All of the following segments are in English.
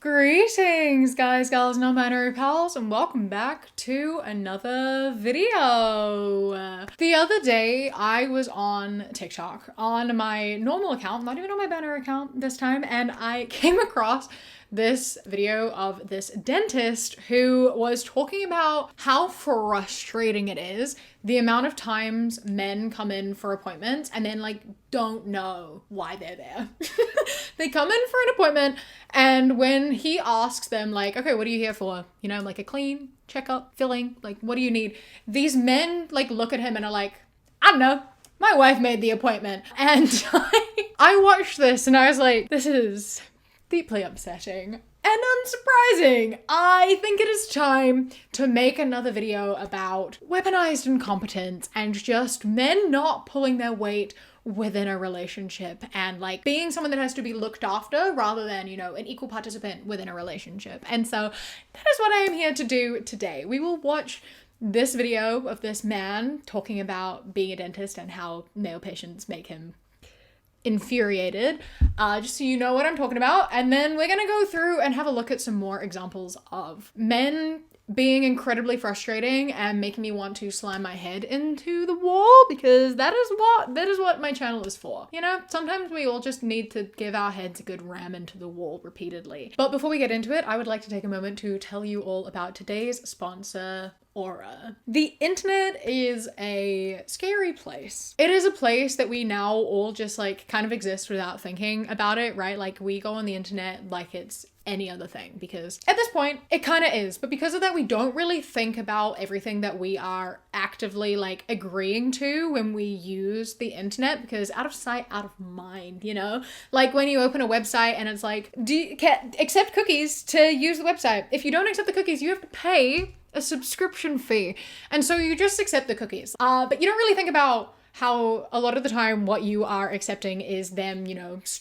Greetings, guys, gals, non-binary pals, and welcome back to another video. The other day, I was on TikTok on my normal account, not even on my banner account this time, and I came across this video of this dentist who was talking about how frustrating it is the amount of times men come in for appointments and then don't know why they're there. They come in for an appointment, and when he asks them okay, what are you here for? A clean checkup, filling, what do you need? These men look at him and are like, I don't know, my wife made the appointment. And I watched this and I was like, this is deeply upsetting and unsurprising. I think it is time to make another video about weaponized incompetence and just men not pulling their weight within a relationship and being someone that has to be looked after rather than, an equal participant within a relationship. And so that is what I am here to do today. We will watch this video of this man talking about being a dentist and how male patients make him infuriated, just so you know what I'm talking about. And then we're gonna go through and have a look at some more examples of men being incredibly frustrating and making me want to slam my head into the wall, because that is what my channel is for. Sometimes we all just need to give our heads a good ram into the wall repeatedly. But before we get into it, I would like to take a moment to tell you all about today's sponsor, Aura. The internet is a scary place. It is a place that we now all just kind of exist without thinking about it, right? We go on the internet like it's any other thing, because at this point it kind of is. But because of that, we don't really think about everything that we are actively agreeing to when we use the internet, because out of sight, out of mind, when you open a website and it's do you accept cookies to use the website? If you don't accept the cookies, you have to pay a subscription fee. And so you just accept the cookies. But you don't really think about how a lot of the time what you are accepting is them,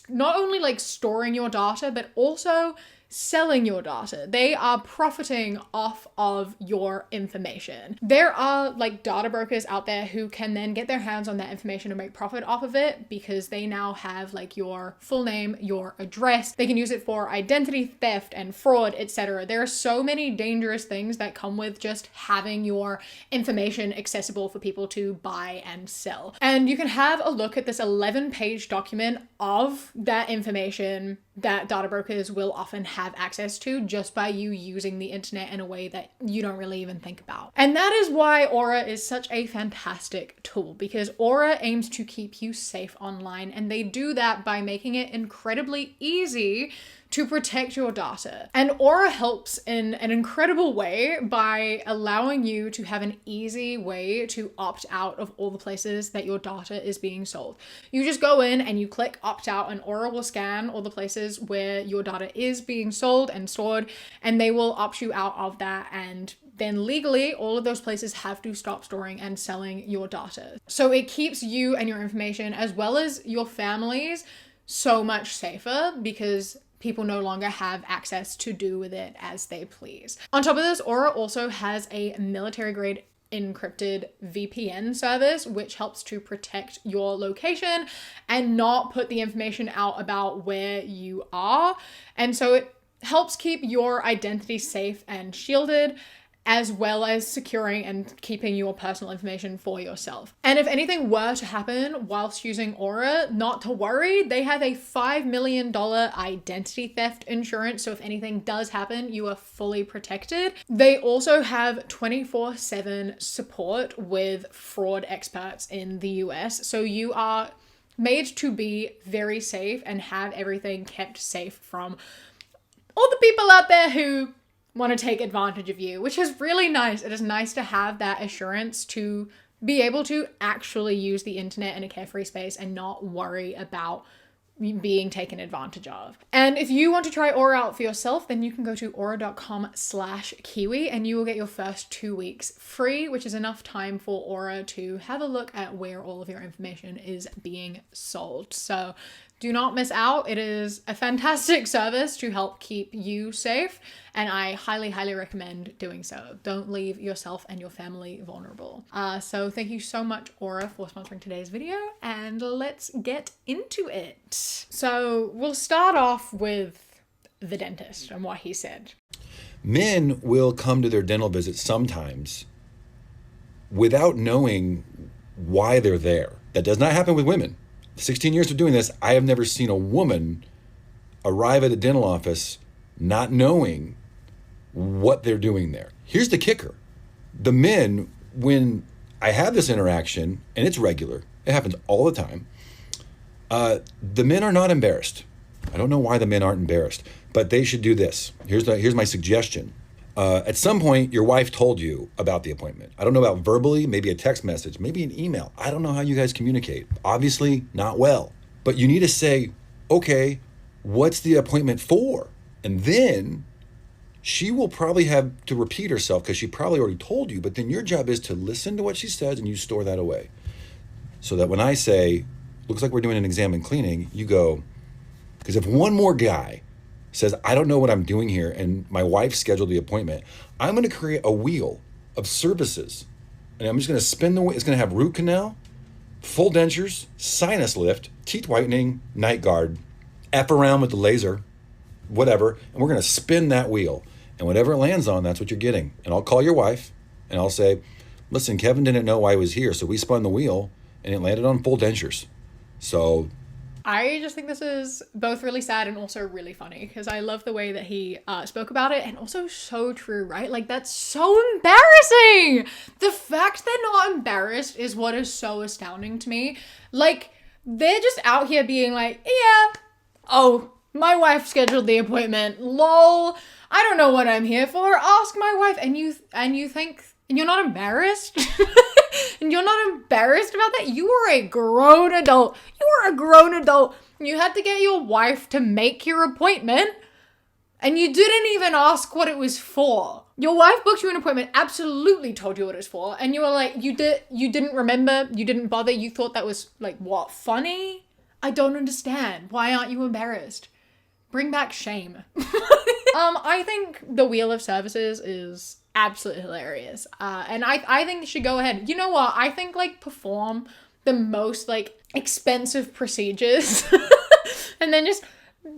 not only storing your data, but also selling your data. They are profiting off of your information. There are data brokers out there who can then get their hands on that information and make profit off of it, because they now have your full name, your address. They can use it for identity theft and fraud, etc. There are so many dangerous things that come with just having your information accessible for people to buy and sell. And you can have a look at this 11-page document of that information that data brokers will often have access to just by you using the internet in a way that you don't really even think about. And that is why Aura is such a fantastic tool, because Aura aims to keep you safe online, and they do that by making it incredibly easy to protect your data. And Aura helps in an incredible way by allowing you to have an easy way to opt out of all the places that your data is being sold. You just go in and you click opt out, and Aura will scan all the places where your data is being sold and stored, and they will opt you out of that. And then legally, all of those places have to stop storing and selling your data. So it keeps you and your information, as well as your families, so much safer, because people no longer have access to do with it as they please. On top of this, Aura also has a military-grade encrypted VPN service, which helps to protect your location and not put the information out about where you are. And so it helps keep your identity safe and shielded, as well as securing and keeping your personal information for yourself. And if anything were to happen whilst using Aura, not to worry, they have a $5 million identity theft insurance. So if anything does happen, you are fully protected. They also have 24/7 support with fraud experts in the US. So you are made to be very safe and have everything kept safe from all the people out there who want to take advantage of you, which is really nice. It is nice to have that assurance to be able to actually use the internet in a carefree space and not worry about being taken advantage of. And if you want to try Aura out for yourself, then you can go to aura.com/kiwi and you will get your first 2 weeks free, which is enough time for Aura to have a look at where all of your information is being sold. So do not miss out. It is a fantastic service to help keep you safe, and I highly, highly recommend doing so. Don't leave yourself and your family vulnerable. So thank you so much, Aura, for sponsoring today's video, and let's get into it. So we'll start off with the dentist and what he said. Men will come to their dental visits sometimes without knowing why they're there. That does not happen with women. 16 years of doing this, I have never seen a woman arrive at a dental office not knowing what they're doing there. Here's the kicker. The men, when I have this interaction, and it's regular, it happens all the time, the men are not embarrassed. I don't know why the men aren't embarrassed, but they should do this. Here's my suggestion. At some point, your wife told you about the appointment. I don't know about verbally, maybe a text message, maybe an email. I don't know how you guys communicate. Obviously, not well. But you need to say, okay, what's the appointment for? And then she will probably have to repeat herself because she probably already told you, but then your job is to listen to what she says and you store that away. So that when I say, looks like we're doing an exam and cleaning, you go, because if one more guy says, I don't know what I'm doing here, and my wife scheduled the appointment, I'm going to create a wheel of services. And I'm just going to spin the wheel. It's going to have root canal, full dentures, sinus lift, teeth whitening, night guard, F around with the laser, whatever. And we're going to spin that wheel. And whatever it lands on, that's what you're getting. And I'll call your wife and I'll say, listen, Kevin didn't know why he was here. So we spun the wheel and it landed on full dentures. So I just think this is both really sad and also really funny because I love the way that he spoke about it, and also so true, right? Like, that's so embarrassing. The fact they're not embarrassed is what is so astounding to me. Like, they're just out here being like, yeah, oh, my wife scheduled the appointment. Lol. I don't know what I'm here for. Ask my wife. And you think, and you're not embarrassed? And you're not embarrassed about that? You were a grown adult. You were a grown adult. You had to get your wife to make your appointment. And you didn't even ask what it was for. Your wife booked you an appointment, absolutely told you what it was for. And you were like, you didn't remember, you didn't bother. You thought that was like, what, funny? I don't understand. Why aren't you embarrassed? Bring back shame. I think the Wheel of Services is absolutely hilarious. And I think you should go ahead. You know what? I think, like, perform the most, like, expensive procedures and then just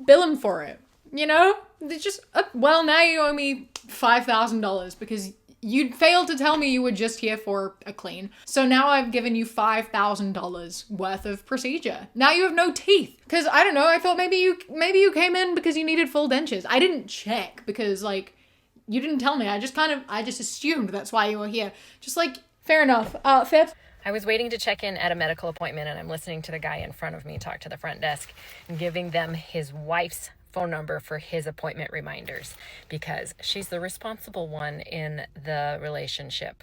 bill them for it. You know? It's just, well, now you owe me $5,000 because you failed to tell me you were just here for a clean. So now I've given you $5,000 worth of procedure. Now you have no teeth. Because, I don't know, I thought maybe you came in because you needed full dentures. I didn't check because, like, you didn't tell me. I just assumed that's why you were here. Just, like, fair enough. Fifth. I was waiting to check in at a medical appointment, and I'm listening to the guy in front of me talk to the front desk and giving them his wife's phone number for his appointment reminders because she's the responsible one in the relationship.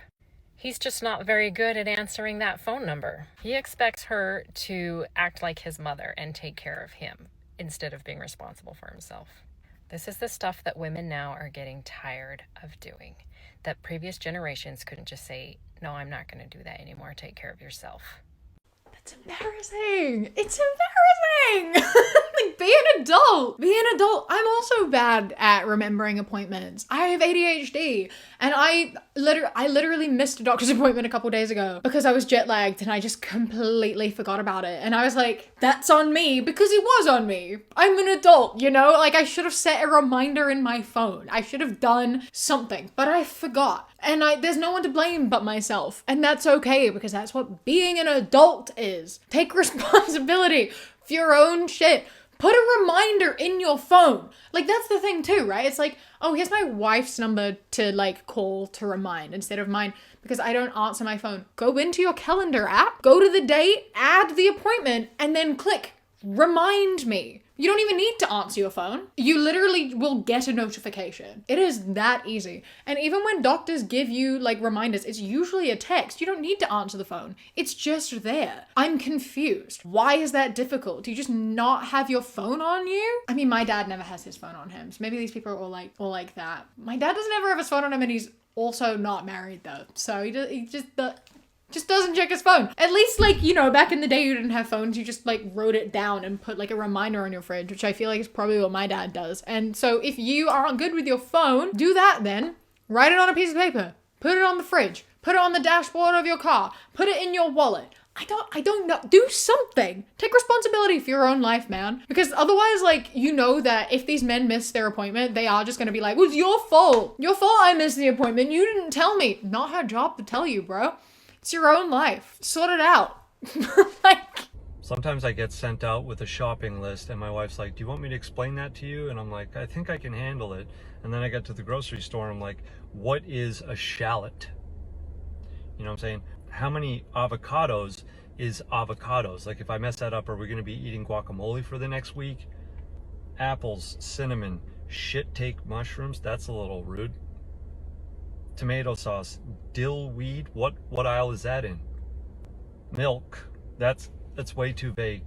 He's just not very good at answering that phone number. He expects her to act like his mother and take care of him instead of being responsible for himself. This is the stuff that women now are getting tired of doing, that previous generations couldn't just say, no, I'm not going to do that anymore. Take care of yourself. It's embarrassing. It's embarrassing. Like, be an adult. Be an adult. I'm also bad at remembering appointments. I have ADHD, and I literally missed a doctor's appointment a couple days ago because I was jet lagged and I just completely forgot about it. And I was like, that's on me because it was on me. I'm an adult, you know? Like, I should have set a reminder in my phone. I should have done something, but I forgot. And there's no one to blame but myself. And that's okay because that's what being an adult is. Take responsibility for your own shit. Put a reminder in your phone. Like, that's the thing too, right? It's like, oh, here's my wife's number to, like, call to remind instead of mine because I don't answer my phone. Go into your calendar app, go to the date, add the appointment, and then click remind me. You don't even need to answer your phone. You literally will get a notification. It is that easy. And even when doctors give you, like, reminders, it's usually a text. You don't need to answer the phone. It's just there. I'm confused. Why is that difficult? Do you just not have your phone on you? I mean, my dad never has his phone on him. So maybe these people are all like that. My dad doesn't ever have his phone on him, and he's also not married though. So he just doesn't check his phone. At least, like, you know, back in the day you didn't have phones. You just, like, wrote it down and put, like, a reminder on your fridge, which I feel like is probably what my dad does. And so if you aren't good with your phone, do that then. Write it on a piece of paper. Put it on the fridge. Put it on the dashboard of your car. Put it in your wallet. I don't know. Do something. Take responsibility for your own life, man. Because otherwise, like, you know that if these men miss their appointment, they are just gonna be like, well, it's your fault. Your fault I missed the appointment. You didn't tell me. Not her job to tell you, bro. It's your own life. Sort it out. Like... Sometimes I get sent out with a shopping list and my wife's like, do you want me to explain that to you? And I'm like, I think I can handle it. And then I get to the grocery store and I'm like, what is a shallot? You know what I'm saying? How many avocados is avocados? Like, if I mess that up, are we going to be eating guacamole for the next week? Apples, cinnamon, shit take mushrooms. That's a little rude. Tomato sauce, dill weed. What aisle is that in? Milk. That's way too vague.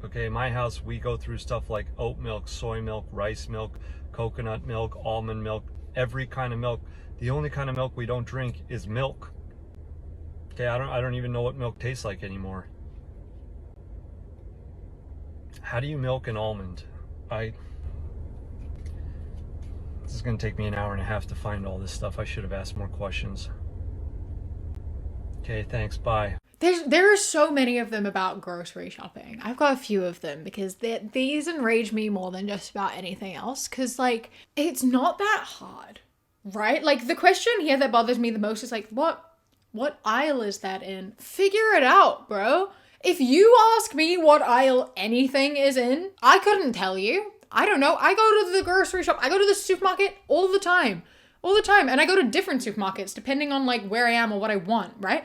Okay, in my house, we go through stuff like oat milk, soy milk, rice milk, coconut milk, almond milk, every kind of milk. The only kind of milk we don't drink is milk. Okay, I don't even know what milk tastes like anymore. How do you milk an almond? This is gonna take me an hour and a half to find all this stuff. I should have asked more questions. Okay, thanks, bye. There are so many of them about grocery shopping. I've got a few of them because these enrage me more than just about anything else. Because, like, it's not that hard, right? Like, the question here that bothers me the most is, like, what aisle is that in? Figure it out, bro. If you ask me what aisle anything is in, I couldn't tell you. I don't know. I go to the grocery shop. I go to the supermarket all the time. All the time. And I go to different supermarkets depending on, like, where I am or what I want, right?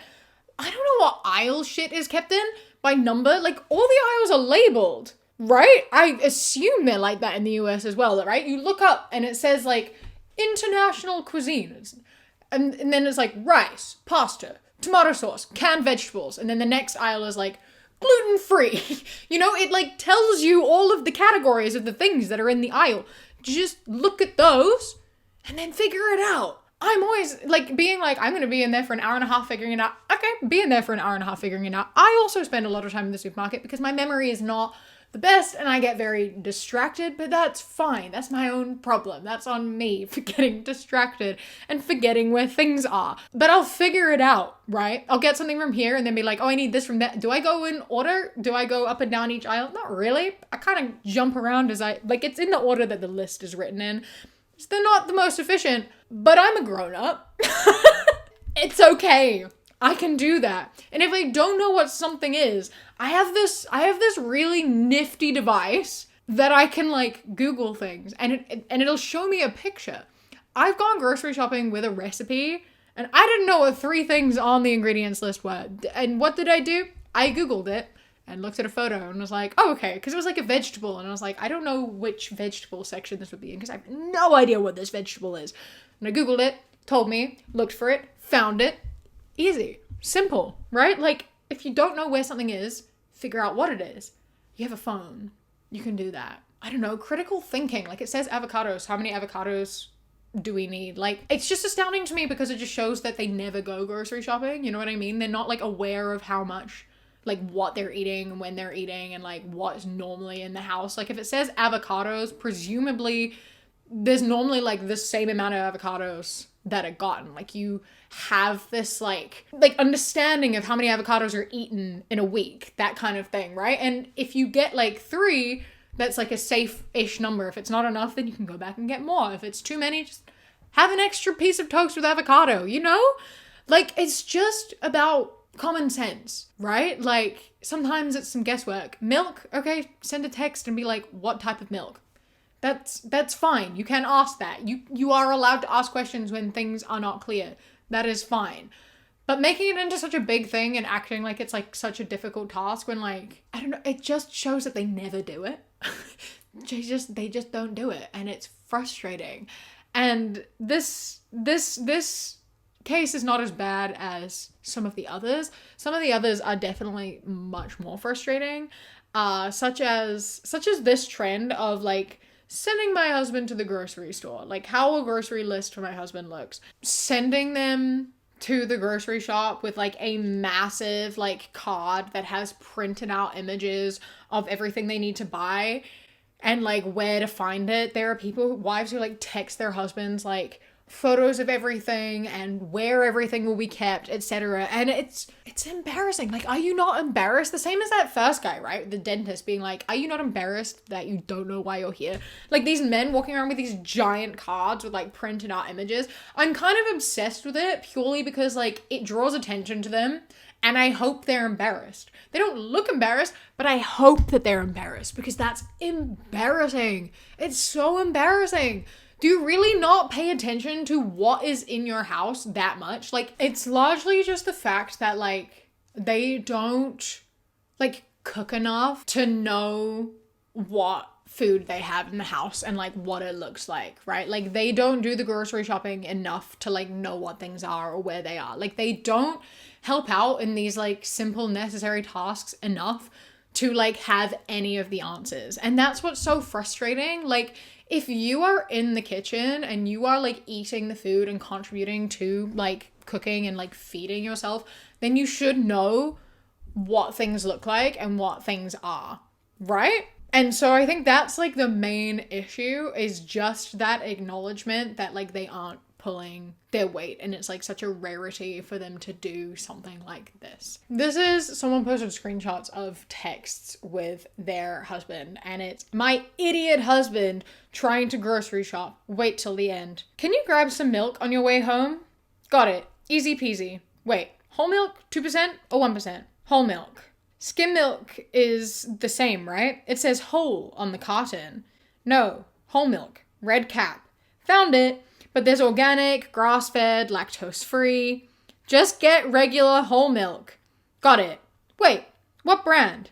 I don't know what aisle shit is kept in by number. Like, all the aisles are labeled, right? I assume they're like that in the US as well, right? You look up and it says, like, international cuisines. And then it's like rice, pasta, tomato sauce, canned vegetables. And then the next aisle is like gluten-free. You know, it like tells you all of the categories of the things that are in the aisle. Just look at those and then figure it out. I'm always like being like, I'm going to be in there for an hour and a half figuring it out. Okay, be in there for an hour and a half figuring it out. I also spend a lot of time in the supermarket because my memory is not the best and I get very distracted, but that's fine. That's my own problem. That's on me for getting distracted and forgetting where things are. But I'll figure it out, right? I'll get something from here and then be like, oh, I need this from that. Do I go in order? Do I go up and down each aisle? Not really. I kind of jump around as it's in the order that the list is written in. So they're not the most efficient, but I'm a grown-up. It's okay. I can do that. And if I don't know what something is, I have this really nifty device that I can like Google things and it'll show me a picture. I've gone grocery shopping with a recipe and I didn't know what 3 things on the ingredients list were. And what did I do? I Googled it and looked at a photo and was like, oh, okay. Because it was like a vegetable. And I was like, I don't know which vegetable section this would be in because I have no idea what this vegetable is. And I Googled it, told me, looked for it, found it. Easy. Simple, right? Like, if you don't know where something is, figure out what it is. You have a phone. You can do that. I don't know. Critical thinking. Like, it says avocados. How many avocados do we need? Like, it's just astounding to me because it just shows that they never go grocery shopping. You know what I mean? They're not, like, aware of how much, like, what they're eating, when they're eating, and, like, what's normally in the house. Like, if it says avocados, presumably there's normally, like, the same amount of avocados that are gotten. Like, you have this like understanding of how many avocados are eaten in a week, that kind of thing, right? And if you get like 3, that's like a safe-ish number. If it's not enough, then you can go back and get more. If it's too many, just have an extra piece of toast with avocado, you know? Like, it's just about common sense, right? Like, sometimes it's some guesswork. Milk, okay, send a text and be like, what type of milk? That's fine. You can ask that. You are allowed to ask questions when things are not clear. That is fine. But making it into such a big thing and acting like it's like such a difficult task when like, I don't know, it just shows that they never do it. they just don't do it. And it's frustrating. And this case is not as bad as some of the others. Some of the others are definitely much more frustrating. Such as this trend of like, sending my husband to the grocery store, like how a grocery list for my husband looks. Sending them to the grocery shop with like a massive like card that has printed out images of everything they need to buy and like where to find it. There are wives who like text their husbands like photos of everything and where everything will be kept, etc. And it's embarrassing. Like, are you not embarrassed? The same as that first guy, right? The dentist being like, are you not embarrassed that you don't know why you're here? Like, these men walking around with these giant cards with like printed out images. I'm kind of obsessed with it purely because like it draws attention to them, and I hope they're embarrassed. They don't look embarrassed, but I hope that they're embarrassed, because that's embarrassing. It's so embarrassing. Do you really not pay attention to what is in your house that much? Like, it's largely just the fact that, like, they don't, like, cook enough to know what food they have in the house and, like, what it looks like, right? Like, they don't do the grocery shopping enough to, like, know what things are or where they are. Like, they don't help out in these, like, simple, necessary tasks enough to, like, have any of the answers. And that's what's so frustrating. Like, if you are in the kitchen and you are like eating the food and contributing to like cooking and like feeding yourself, then you should know what things look like and what things are, right? And so I think that's like the main issue, is just that acknowledgement that like they aren't pulling their weight, and it's like such a rarity for them to do something like this. This is, someone posted screenshots of texts with their husband, and it's, my idiot husband trying to grocery shop. Wait till the end. Can you grab some milk on your way home? Got it. Easy peasy. Wait, whole milk 2% or 1%? Whole milk. Skim milk is the same, right? It says whole on the carton. No, whole milk. Red cap. Found it. But there's organic, grass-fed, lactose-free. Just get regular whole milk. Got it. Wait, what brand?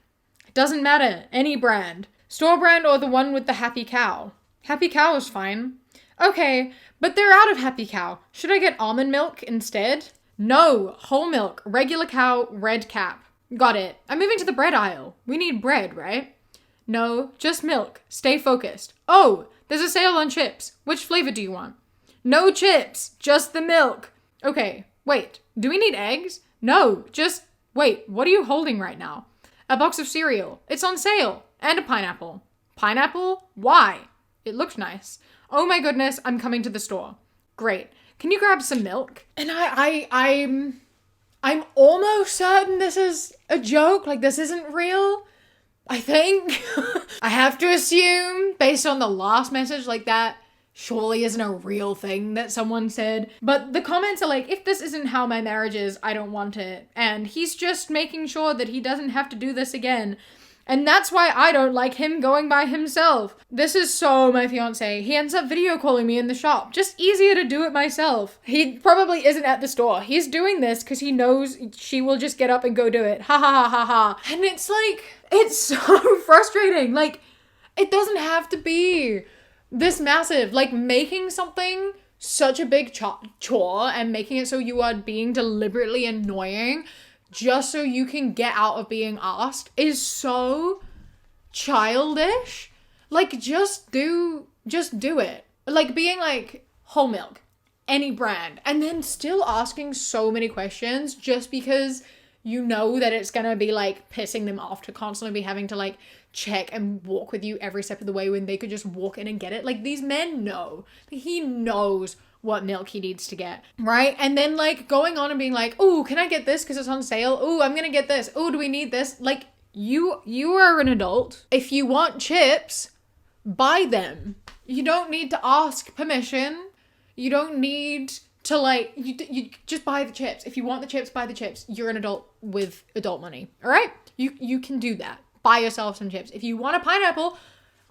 It doesn't matter. Any brand. Store brand or the one with the happy cow? Happy cow is fine. Okay, but they're out of happy cow. Should I get almond milk instead? No, whole milk, regular cow, red cap. Got it. I'm moving to the bread aisle. We need bread, right? No, just milk. Stay focused. Oh, there's a sale on chips. Which flavor do you want? No chips, just the milk. Okay, wait, do we need eggs? No, just, wait, what are you holding right now? A box of cereal. It's on sale. And a pineapple. Pineapple? Why? It looked nice. Oh my goodness, I'm coming to the store. Great. Can you grab some milk? And I'm almost certain this is a joke. Like, this isn't real. I think. I have to assume, based on the last message, like that surely isn't a real thing that someone said. But the comments are like, if this isn't how my marriage is, I don't want it. And he's just making sure that he doesn't have to do this again. And that's why I don't like him going by himself. This is so my fiance. He ends up video calling me in the shop. Just easier to do it myself. He probably isn't at the store. He's doing this because he knows she will just get up and go do it. Ha ha ha ha ha. And it's like, it's so frustrating. Like, it doesn't have to be this massive. Like, making something such a big chore and making it so you are being deliberately annoying just so you can get out of being asked is so childish. Like, just do it. Like, being like, whole milk, any brand, and then still asking so many questions just because you know that it's gonna be like pissing them off to constantly be having to like check and walk with you every step of the way when they could just walk in and get it. Like, these men know. He knows what milk he needs to get, right? And then like going on and being like, oh, can I get this because it's on sale? Oh, I'm gonna get this. Oh, do we need this? Like, you are an adult. If you want chips, buy them. You don't need to ask permission. You don't need to like, you just buy the chips. If you want the chips, buy the chips. You're an adult with adult money, all right? You can do that. Buy yourself some chips. If you want a pineapple,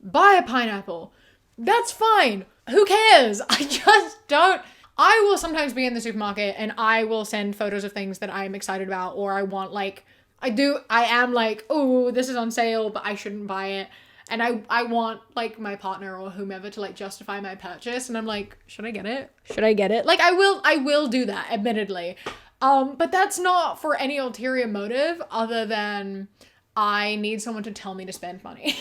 buy a pineapple. That's fine. Who cares? I just don't. I will sometimes be in the supermarket and I will send photos of things that I'm excited about, or I want like, I am like, oh, this is on sale, but I shouldn't buy it. And I want like my partner or whomever to like justify my purchase. And I'm like, should I get it? Should I get it? Like, I will do that, admittedly. But that's not for any ulterior motive other than I need someone to tell me to spend money.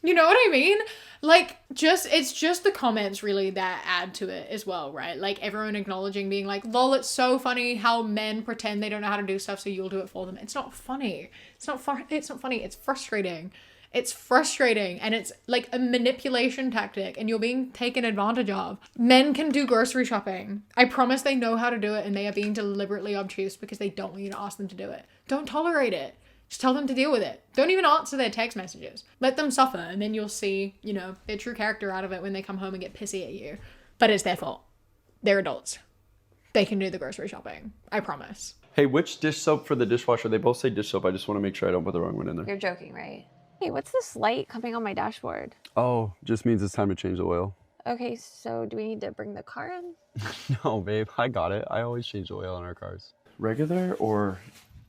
You know what I mean? Like, it's just the comments really that add to it as well, right? Like, everyone acknowledging, being like, lol, it's so funny how men pretend they don't know how to do stuff so you'll do it for them. It's not funny. It's not funny. It's frustrating. It's frustrating, and it's like a manipulation tactic, and you're being taken advantage of. Men can do grocery shopping. I promise they know how to do it, and they are being deliberately obtuse because they don't want you to ask them to do it. Don't tolerate it. Just tell them to deal with it. Don't even answer their text messages. Let them suffer, and then you'll see, you know, their true character out of it when they come home and get pissy at you. But it's their fault. They're adults. They can do the grocery shopping. I promise. Hey, which dish soap for the dishwasher? They both say dish soap. I just want to make sure I don't put the wrong one in there. You're joking, right? Hey, what's this light coming on my dashboard? Oh, just means it's time to change the oil. Okay, so do we need to bring the car in? No, babe, I got it. I always change the oil in our cars. Regular, or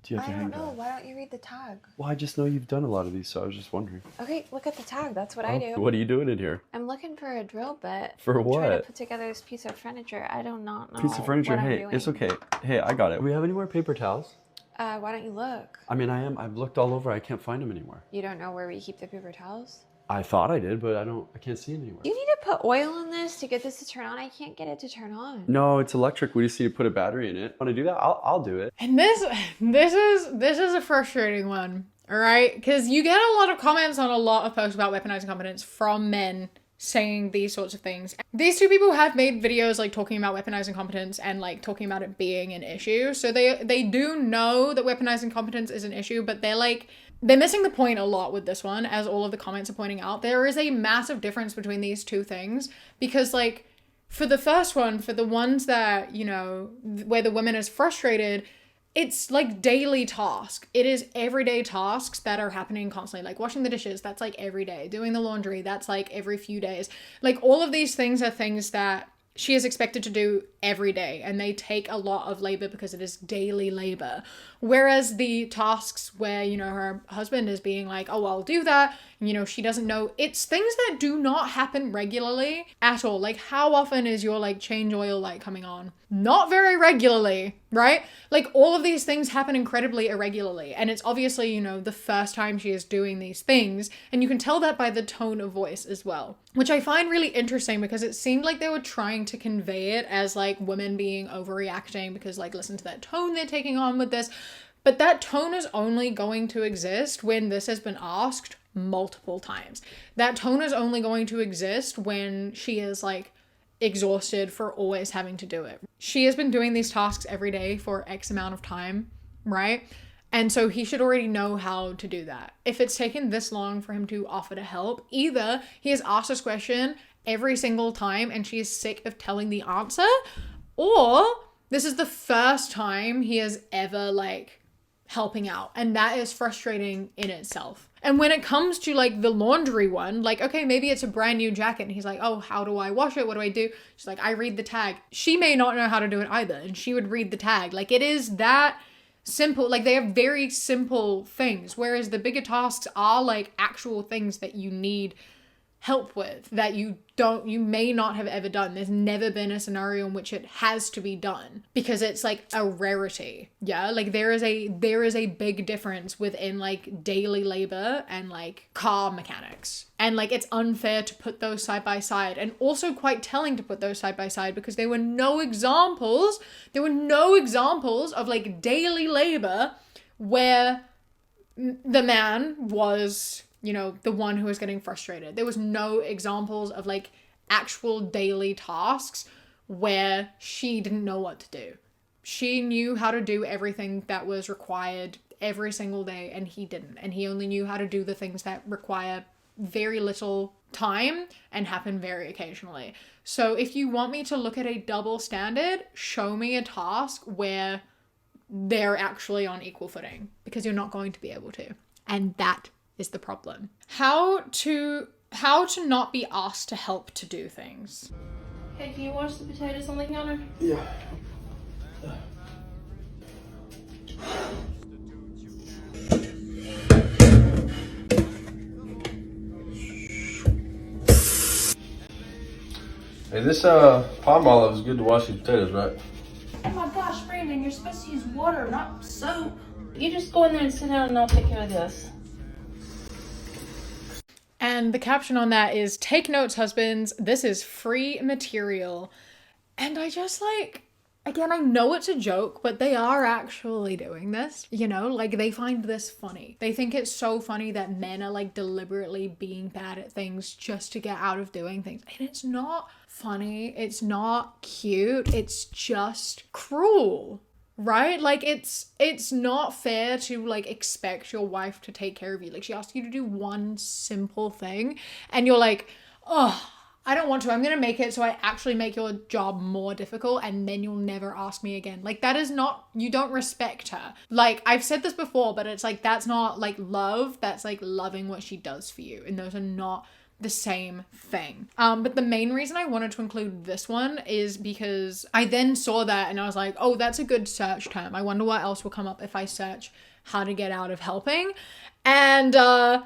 do you have to hang I don't know. that? Why don't you read the tag? Well, I just know you've done a lot of these, so I was just wondering. Okay, look at the tag. That's what I do. What are you doing in here? I'm looking for a drill bit. For I'm trying to what? put together this piece of furniture. I do not know. Piece of furniture? what I'm Hey, doing. it's okay. Hey, I got it. Do we have any more paper towels? Why don't you look? I mean, I've looked all over. I can't find them anymore. You don't know where we keep the paper towels? I thought I did, but I can't see them anywhere. You need to put oil in this to get this to turn on. I can't get it to turn on. No, it's electric. We just need to put a battery in it. Want to do that? I'll do it. And this is a frustrating one, all right? Because you get a lot of comments on a lot of posts about weaponized incompetence from men saying these sorts of things. These two people have made videos like talking about weaponized incompetence and like talking about it being an issue. So they do know that weaponized incompetence is an issue, but they're missing the point a lot with this one, as all of the comments are pointing out. There is a massive difference between these two things, because like for the first one, for the ones that, you know, where the woman is frustrated, it's like daily task. It is everyday tasks that are happening constantly, like washing the dishes, that's like every day. Doing the laundry, that's like every few days. Like all of these things are things that she is expected to do every day, and they take a lot of labor because it is daily labor. Whereas the tasks where, you know, her husband is being like, oh, I'll do that, and, you know, she doesn't know, it's things that do not happen regularly at all. Like, how often is your like change oil light coming on? Not very regularly, right? Like all of these things happen incredibly irregularly, and it's obviously, you know, the first time she is doing these things, and you can tell that by the tone of voice as well, which I find really interesting, because it seemed like they were trying to convey it as like women being overreacting because like listen to that tone they're taking on with this. But that tone is only going to exist when this has been asked multiple times. That tone is only going to exist when she is like exhausted for always having to do it. She has been doing these tasks every day for X amount of time, right? And so he should already know how to do that. If it's taken this long for him to offer to help, either he has asked this question every single time and she is sick of telling the answer, or this is the first time he is ever like helping out, and that is frustrating in itself. And when it comes to like the laundry one, like, okay, maybe it's a brand new jacket and he's like, oh, how do I wash it? What do I do? She's like, I read the tag. She may not know how to do it either, and she would read the tag. Like, it is that simple. Like, they are very simple things, whereas the bigger tasks are like actual things that you need help with, that you may not have ever done. There's never been a scenario in which it has to be done, because it's like a rarity. Yeah, like there is a big difference within like daily labor and like car mechanics, and like it's unfair to put those side by side, and also quite telling to put those side by side, because there were no examples of like daily labor where the man was, you know, the one who was getting frustrated. There was no examples of like actual daily tasks where she didn't know what to do. She knew how to do everything that was required every single day, and he didn't. And he only knew how to do the things that require very little time and happen very occasionally. So if you want me to look at a double standard, show me a task where they're actually on equal footing, because you're not going to be able to. And that is the problem. How to not be asked to help to do things. Hey, can you wash the potatoes on the counter? Yeah. Hey, this palm olive is good to wash these potatoes, right? Oh my gosh, Brandon, you're supposed to use water, not soap. You just go in there and sit down and I'll take care of this. And the caption on that is, take notes, husbands, this is free material. And I just like, again, I know it's a joke, but they are actually doing this, you know, like they find this funny. They think it's so funny that men are like deliberately being bad at things just to get out of doing things. And it's not funny. It's not cute. It's just cruel. Right? Like it's not fair to like expect your wife to take care of you. Like she asks you to do one simple thing and you're like, oh, I don't want to. I'm going to make it so I actually make your job more difficult and then you'll never ask me again. Like that is not, you don't respect her. Like I've said this before, but it's like, that's not like love. That's like loving what she does for you. And those are not the same thing. But the main reason I wanted to include this one is because I then saw that and I was like, oh, that's a good search term. I wonder what else will come up if I search how to get out of helping. And this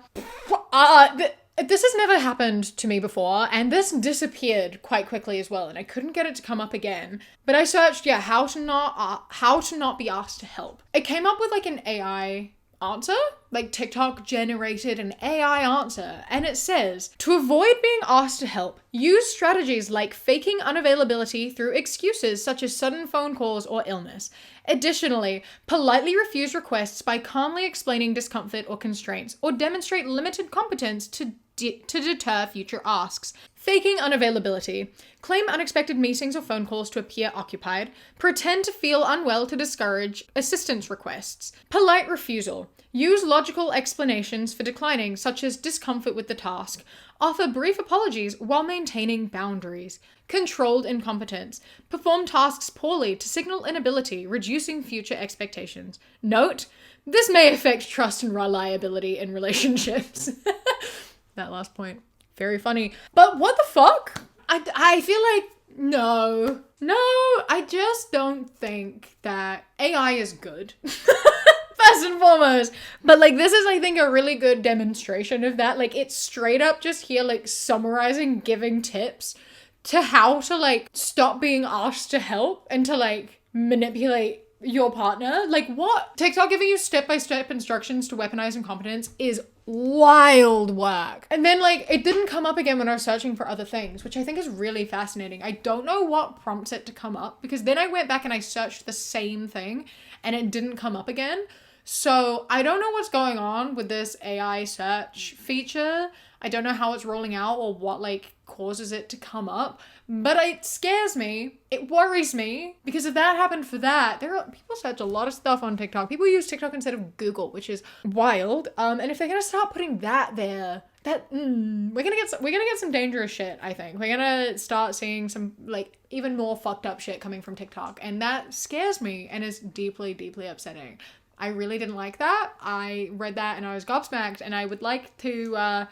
has never happened to me before, and this disappeared quite quickly as well, and I couldn't get it to come up again. But I searched, how to not be asked to help. It came up with like an AI answer, like TikTok generated an AI answer, and it says, to avoid being asked to help, use strategies like faking unavailability through excuses such as sudden phone calls or illness. Additionally, politely refuse requests by calmly explaining discomfort or constraints, or demonstrate limited competence to deter future asks. Faking unavailability. Claim unexpected meetings or phone calls to appear occupied. Pretend to feel unwell to discourage assistance requests. Polite refusal. Use logical explanations for declining, such as discomfort with the task. Offer brief apologies while maintaining boundaries. Controlled incompetence. Perform tasks poorly to signal inability, reducing future expectations. Note, this may affect trust and reliability in relationships. That last point, very funny. But what the fuck? I feel like, no, I just don't think that AI is good. First and foremost. But like, this is, I think, a really good demonstration of that. Like, it's straight up just here, like, summarizing, giving tips to how to, like, stop being asked to help and to, like, manipulate your partner. Like, what? TikTok giving you step-by-step instructions to weaponize incompetence is wild work. And then, like, it didn't come up again when I was searching for other things, which I think is really fascinating. I don't know what prompts it to come up, because then I went back and I searched the same thing and it didn't come up again. So I don't know what's going on with this AI search feature. I don't know how it's rolling out or what like causes it to come up, but it scares me. It worries me, because if that happened for that, people search a lot of stuff on TikTok. People use TikTok instead of Google, which is wild. And if they're gonna start putting that there, we're gonna get some dangerous shit. I think we're gonna start seeing some like even more fucked up shit coming from TikTok, and that scares me and is deeply, deeply upsetting. I really didn't like that. I read that and I was gobsmacked, and I would like to,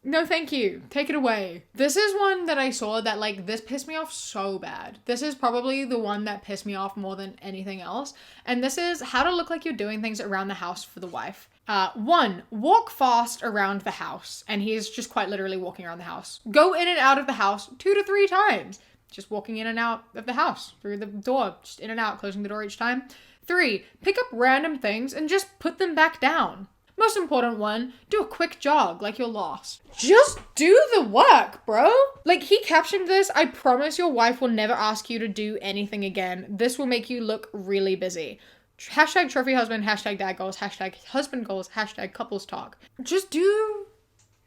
no thank you. Take it away. This is one that I saw that like, this pissed me off so bad. This is probably the one that pissed me off more than anything else. And this is how to look like you're doing things around the house for the wife. 1, walk fast around the house. And he is just quite literally walking around the house. Go in and out of the house 2 to 3 times. Just walking in and out of the house through the door, just in and out, closing the door each time. 3, pick up random things and just put them back down. Most important one, do a quick jog like you're lost. Just do the work, bro. Like, he captioned this, I promise your wife will never ask you to do anything again. This will make you look really busy. Hashtag trophy husband, hashtag dad goals, hashtag husband goals, hashtag couples talk. Just do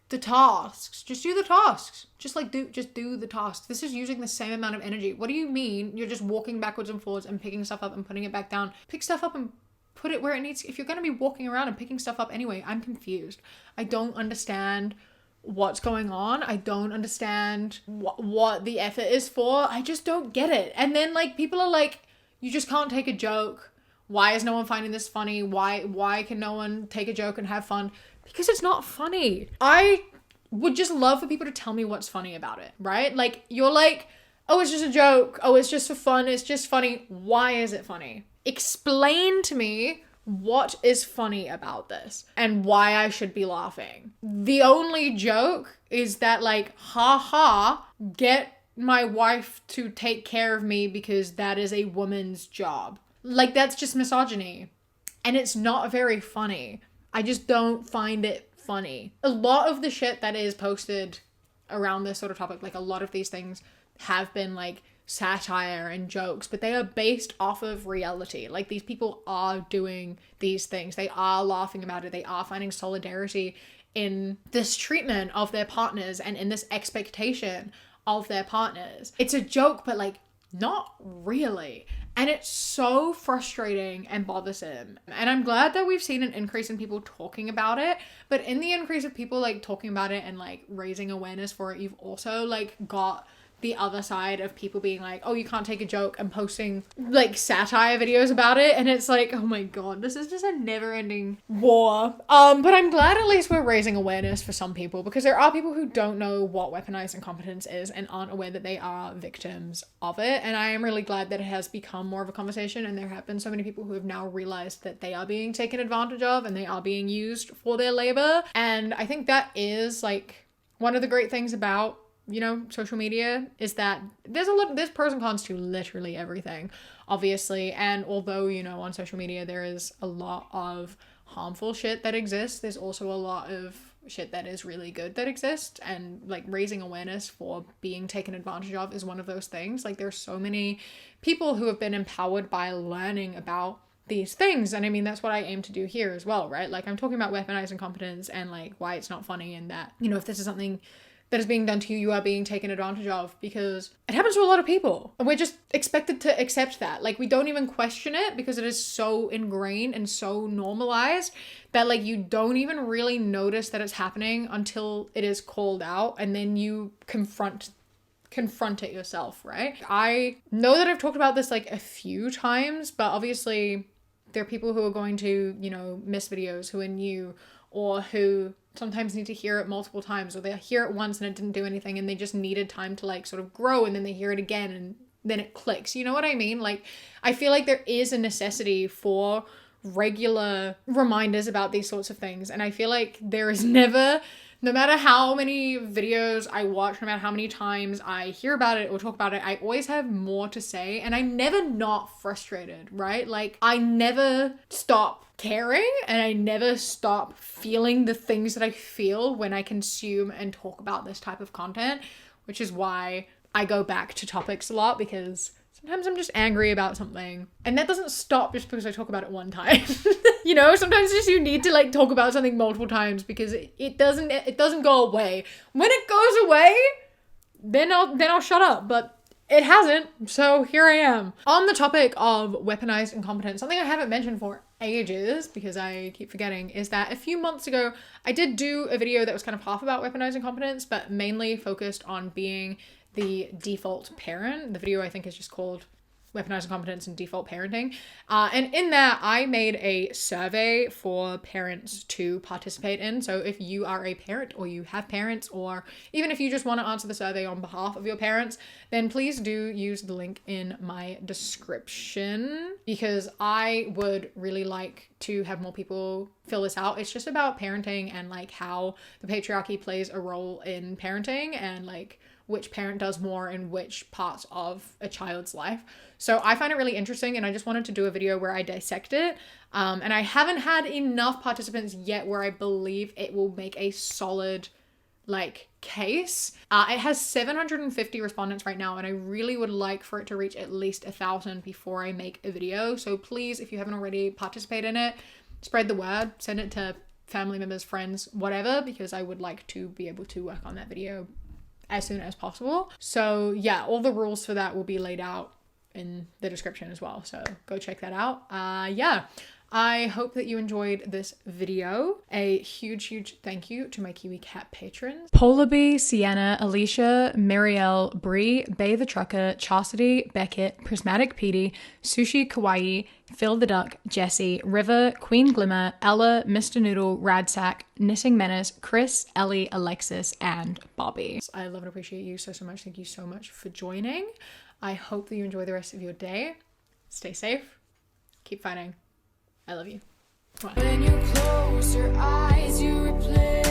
the tasks. Just do the tasks. Just do the tasks. This is using the same amount of energy. What do you mean you're just walking backwards and forwards and picking stuff up and putting it back down? Pick stuff up and put it where it needs. If you're going to be walking around and picking stuff up anyway, I'm confused. I don't understand what's going on. I don't understand what the effort is for. I just don't get it. And then like, people are like, you just can't take a joke. Why is no one finding this funny? Why can no one take a joke and have fun? Because it's not funny. I would just love for people to tell me what's funny about it, right? Like, you're like, oh, it's just a joke. Oh, it's just for fun. It's just funny. Why is it funny? Explain to me what is funny about this and why I should be laughing. The only joke is that like, get my wife to take care of me because that is a woman's job. Like, that's just misogyny. And it's not very funny. I just don't find it funny. A lot of the shit that is posted around this sort of topic, like a lot of these things have been like satire and jokes, but they are based off of reality. Like, these people are doing these things. They are laughing about it. They are finding solidarity in this treatment of their partners and in this expectation of their partners. It's a joke, but like, not really. And it's so frustrating and bothersome. And I'm glad that we've seen an increase in people talking about it. But in the increase of people like talking about it and like raising awareness for it, you've also like got the other side of people being like, oh, you can't take a joke, and posting like satire videos about it. And it's like, oh my God, this is just a never ending war. But I'm glad at least we're raising awareness for some people, because there are people who don't know what weaponized incompetence is and aren't aware that they are victims of it. And I am really glad that it has become more of a conversation, and there have been so many people who have now realized that they are being taken advantage of and they are being used for their labor. And I think that is like one of the great things about, you know, social media, is that there's pros and cons to literally everything, obviously. And although, you know, on social media there is a lot of harmful shit that exists, there's also a lot of shit that is really good that exists. And like, raising awareness for being taken advantage of is one of those things. Like, there's so many people who have been empowered by learning about these things. And I mean, that's what I aim to do here as well, right? Like, I'm talking about weaponized incompetence and like why it's not funny, and that, you know, if this is something that is being done to you, you are being taken advantage of, because it happens to a lot of people. And we're just expected to accept that. Like, we don't even question it because it is so ingrained and so normalized that like, you don't even really notice that it's happening until it is called out, and then you confront it yourself, right? I know that I've talked about this like a few times, but obviously there are people who are going to, you know, miss videos, who are new, or who sometimes need to hear it multiple times, or they hear it once and it didn't do anything and they just needed time to like sort of grow, and then they hear it again and then it clicks. You know what I mean? Like, I feel like there is a necessity for regular reminders about these sorts of things. And I feel like there is never, no matter how many videos I watch, no matter how many times I hear about it or talk about it, I always have more to say, and I'm never not frustrated, right? Like, I never stop caring, and I never stop feeling the things that I feel when I consume and talk about this type of content, which is why I go back to topics a lot, because sometimes I'm just angry about something, and that doesn't stop just because I talk about it one time. You know, sometimes just you need to like talk about something multiple times, because it doesn't go away. When it goes away, then I'll shut up, but it hasn't, so here I am. On the topic of weaponized incompetence, something I haven't mentioned for ages, because I keep forgetting, is that a few months ago I did do a video that was kind of half about weaponized incompetence, but mainly focused on being the default parent. The video, I think, is just called Weaponized Incompetence and Default Parenting. And in that, I made a survey for parents to participate in. So if you are a parent, or you have parents, or even if you just want to answer the survey on behalf of your parents, then please do use the link in my description, because I would really like to have more people fill this out. It's just about parenting and like how the patriarchy plays a role in parenting, and like which parent does more in which parts of a child's life. So I find it really interesting, and I just wanted to do a video where I dissect it. And I haven't had enough participants yet where I believe it will make a solid like case. It has 750 respondents right now, and I really would like for it to reach at least 1,000 before I make a video. So please, if you haven't already, participate in it, spread the word, send it to family members, friends, whatever, because I would like to be able to work on that video as soon as possible. So yeah, all the rules for that will be laid out in the description as well, so go check that out. Yeah, I hope that you enjoyed this video. A huge thank you to my Kiwi Cat patrons: Polar Bee, Sienna, Alicia, Marielle, Bree, Bay the Trucker, Chastity, Beckett, Prismatic Petey, Sushi Kawaii, Phil the Duck, Jessie, River, Queen Glimmer, Ella, Mr. Noodle, Radsack, Knitting Menace, Chris, Ellie, Alexis, and Bobby. I love and appreciate you so much. Thank you so much for joining. I hope that you enjoy the rest of your day. Stay safe. Keep fighting. I love you. When you close your eyes, you replay